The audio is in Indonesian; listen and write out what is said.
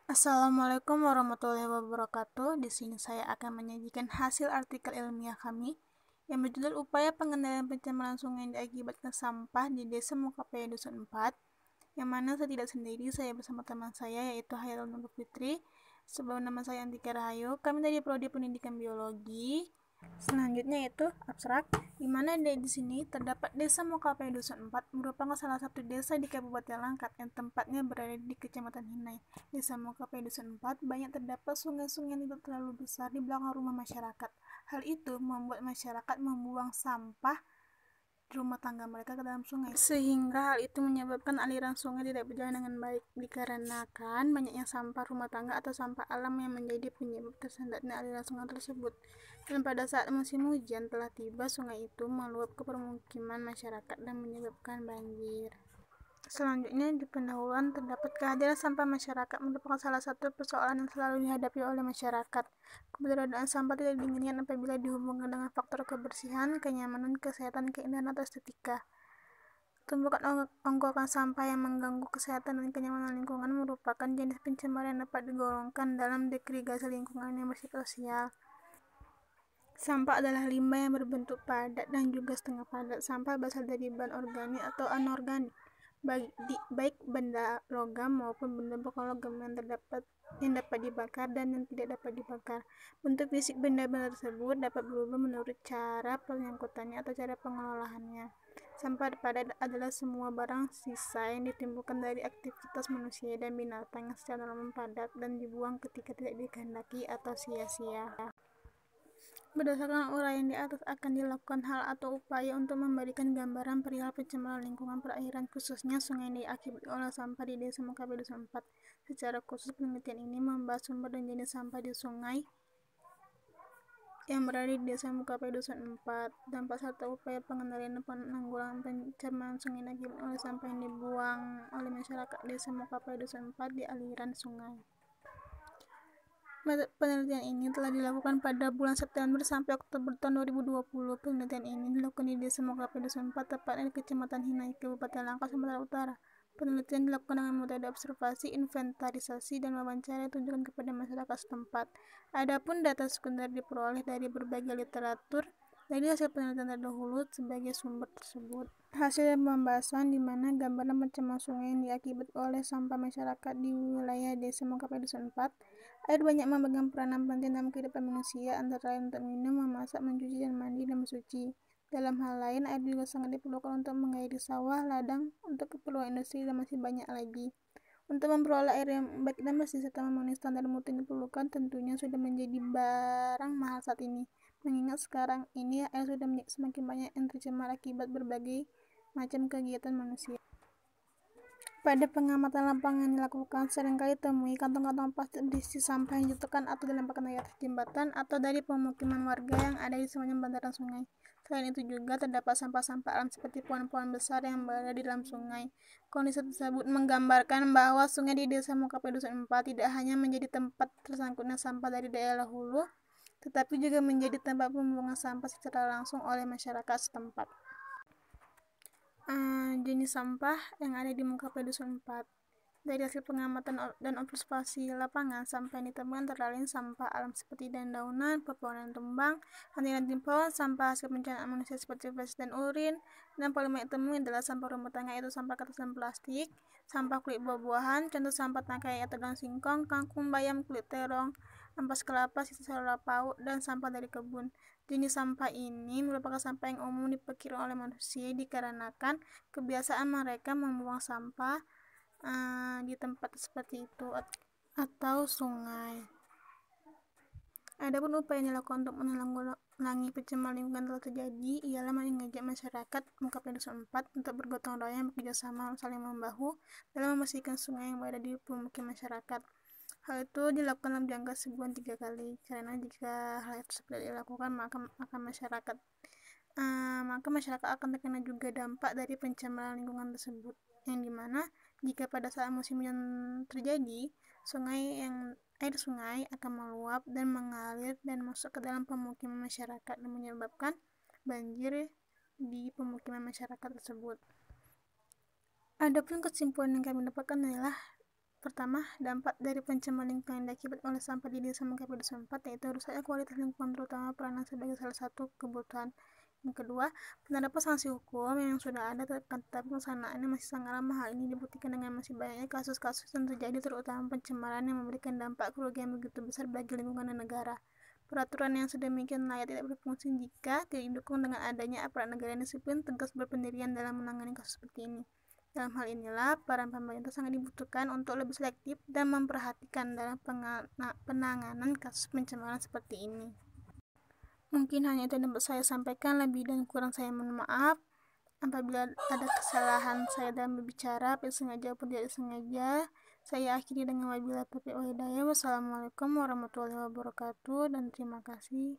Assalamualaikum warahmatullahi wabarakatuh. Di sini saya akan menyajikan hasil artikel ilmiah kami yang berjudul Upaya Pengendalian Pencemaran Sungai yang Diakibatkan Sampah di Desa Mukapaya Dusun 4, yang mana saya tidak sendiri, saya bersama teman saya yaitu Hairul Nur Fitri. Sebelum nama saya Antika Rahayu, kami dari Prodi Pendidikan Biologi. Selanjutnya yaitu abstrak, di mana di sini terdapat Desa Mokapaya Dusun 4 merupakan salah satu desa di Kabupaten Langkat yang tempatnya berada di Kecamatan Hinai. Desa Mokapaya Dusun 4 banyak terdapat sungai-sungai yang tidak terlalu besar di belakang rumah masyarakat. Hal itu membuat masyarakat membuang sampah rumah tangga mereka ke dalam sungai, sehingga hal itu menyebabkan aliran sungai tidak berjalan dengan baik dikarenakan banyaknya sampah rumah tangga atau sampah alam yang menjadi penyebab tersendatnya aliran sungai tersebut. Dan pada saat musim hujan telah tiba, sungai itu meluap ke permukiman masyarakat dan menyebabkan banjir. Selanjutnya, di pendahuluan terdapat kehadiran sampah masyarakat merupakan salah satu persoalan yang selalu dihadapi oleh masyarakat. Keberadaan sampah tidak diinginkan apabila dihubungkan dengan faktor kebersihan, kenyamanan, kesehatan, keindahan, atau estetika. Tumpukan ongkokan sampah yang mengganggu kesehatan dan kenyamanan lingkungan merupakan jenis pencemaran yang dapat digolongkan dalam degradasi lingkungan yang bersifat sosial. Sampah adalah limbah yang berbentuk padat dan juga setengah padat. Sampah berasal dari bahan organik atau anorganik, baik benda logam maupun benda bukan logam yang dapat dibakar dan yang tidak dapat dibakar. Bentuk fisik benda-benda tersebut dapat berubah menurut cara pengangkutannya atau cara pengelolaannya. Sampah padat adalah semua barang sisa yang ditimbulkan dari aktivitas manusia dan binatang yang secara normal padat dan dibuang ketika tidak dikehendaki atau sia-sia. Berdasarkan uraian di atas, akan dilakukan hal atau upaya untuk memberikan gambaran perihal pencemaran lingkungan perairan, khususnya sungai yang diakibatkan oleh sampah di Desa Mukapaya Dusun 4. Secara khusus, penelitian ini membahas sumber dan jenis sampah di sungai yang berada di Desa Mukapaya Dusun 4, dampak serta upaya pengendalian dan penanggulangan pencemaran sungai yang diakibatkan oleh sampah yang dibuang oleh masyarakat Desa Mukapaya Dusun 4 di aliran sungai. Penelitian ini telah dilakukan pada bulan September sampai Oktober tahun 2020. Penelitian ini dilakukan di Desa Mokapaya Dusun 4, tepatnya di Kecamatan Hinai, Kabupaten Langkat, Sumatera Utara. Penelitian dilakukan dengan metode observasi, inventarisasi, dan wawancara yang ditujukan kepada masyarakat setempat. Adapun data sekunder diperoleh dari berbagai literatur dari hasil penelitian terdahulu sebagai sumber tersebut. Hasil pembahasan di mana gambaran pencemaran sungai yang diakibat oleh sampah masyarakat di wilayah Desa Mokapaya Dusun 4. Air banyak memegang peranan penting dalam kehidupan manusia, antara lain untuk minum, memasak, mencuci, dan mandi, dan bersuci. Dalam hal lain, air juga sangat diperlukan untuk mengairi sawah, ladang, untuk keperluan industri, dan masih banyak lagi. Untuk memperoleh air yang baik dan bersih serta memenuhi standar mutu yang diperlukan tentunya sudah menjadi barang mahal saat ini. Mengingat sekarang ini air sudah semakin banyak yang tercemar akibat berbagai macam kegiatan manusia. Pada pengamatan lapangan yang dilakukan, seringkali temui kantong-kantong plastik berisi sampah yang dijatuhkan atau dilemparkan dari atas jembatan atau dari pemukiman warga yang ada di sepanjang bantaran sungai. Selain itu juga terdapat sampah-sampah alam seperti pohon-pohon besar yang berada di dalam sungai. Kondisi tersebut menggambarkan bahwa sungai di Desa Mokapaya Dusun 4 tidak hanya menjadi tempat tersangkutnya sampah dari daerah hulu, tetapi juga menjadi tempat pembuangan sampah secara langsung oleh masyarakat setempat. Jenis sampah yang ada di Mukapaya Dusun 4. Dari hasil pengamatan dan observasi lapangan, sampah yang ditemukan antara lain sampah alam seperti daun-daunan, pepohonan tumbang, ranting-ranting pohon, sampah hasil pencernaan manusia seperti feses dan urin, dan paling banyak ditemui adalah sampah rumah tangga, yaitu sampah kertas dan plastik, sampah kulit buah-buahan, contoh sampah tangkai atau daun singkong, kangkung, bayam, kulit terong, ampas kelapa, sisa sayur pauk, dan sampah dari kebun. Jenis sampah ini merupakan sampah yang umum diperkirakan oleh manusia dikarenakan kebiasaan mereka membuang sampah di tempat seperti itu atau sungai. Adapun upaya yang dilakukan untuk menanggulangi pencemaran lingkungan telah terjadi ialah mengajak masyarakat Mukapaya Dusun 4 untuk bergotong royong bekerja sama saling membahu dalam membersihkan sungai yang berada di pemukiman masyarakat. Hal itu dilakukan dalam jangka sebulan 3 kali, karena jika hal tersebut dilakukan maka masyarakat akan terkena juga dampak dari pencemaran lingkungan tersebut, yang dimana jika pada saat musim hujan terjadi, air sungai akan meluap dan mengalir dan masuk ke dalam pemukiman masyarakat dan menyebabkan banjir di pemukiman masyarakat tersebut. Adapun kesimpulan yang kami dapatkan adalah Pertama, dampak dari pencemaran lingkungan yang diakibatkan oleh sampah di desa Mengkapi Dusun 4, yaitu rusaknya kualitas lingkungan, terutama peranan sebagai salah satu kebutuhan. Yang kedua, penerapan sanksi hukum yang sudah ada, tetapi pelaksanaannya masih sangat lemah. Hal ini dibuktikan dengan masih banyaknya kasus-kasus yang terjadi, terutama pencemaran yang memberikan dampak kerugian begitu besar bagi lingkungan dan negara. Peraturan yang sedemikian layak tidak berfungsi jika tidak didukung dengan adanya aparat negara yang disiplin, tegas, berpendirian dalam menangani kasus seperti ini. Dalam hal inilah, peran pemerintah sangat dibutuhkan untuk lebih selektif dan memperhatikan dalam penanganan kasus pencemaran seperti ini. Mungkin hanya itu yang dapat saya sampaikan, lebih dan kurang saya mohon maaf. Apabila ada kesalahan saya dalam berbicara, baik sengaja maupun tidak sengaja, saya akhiri dengan wabillahi taufiq wal hidayah. Wassalamualaikum warahmatullahi wabarakatuh dan terima kasih.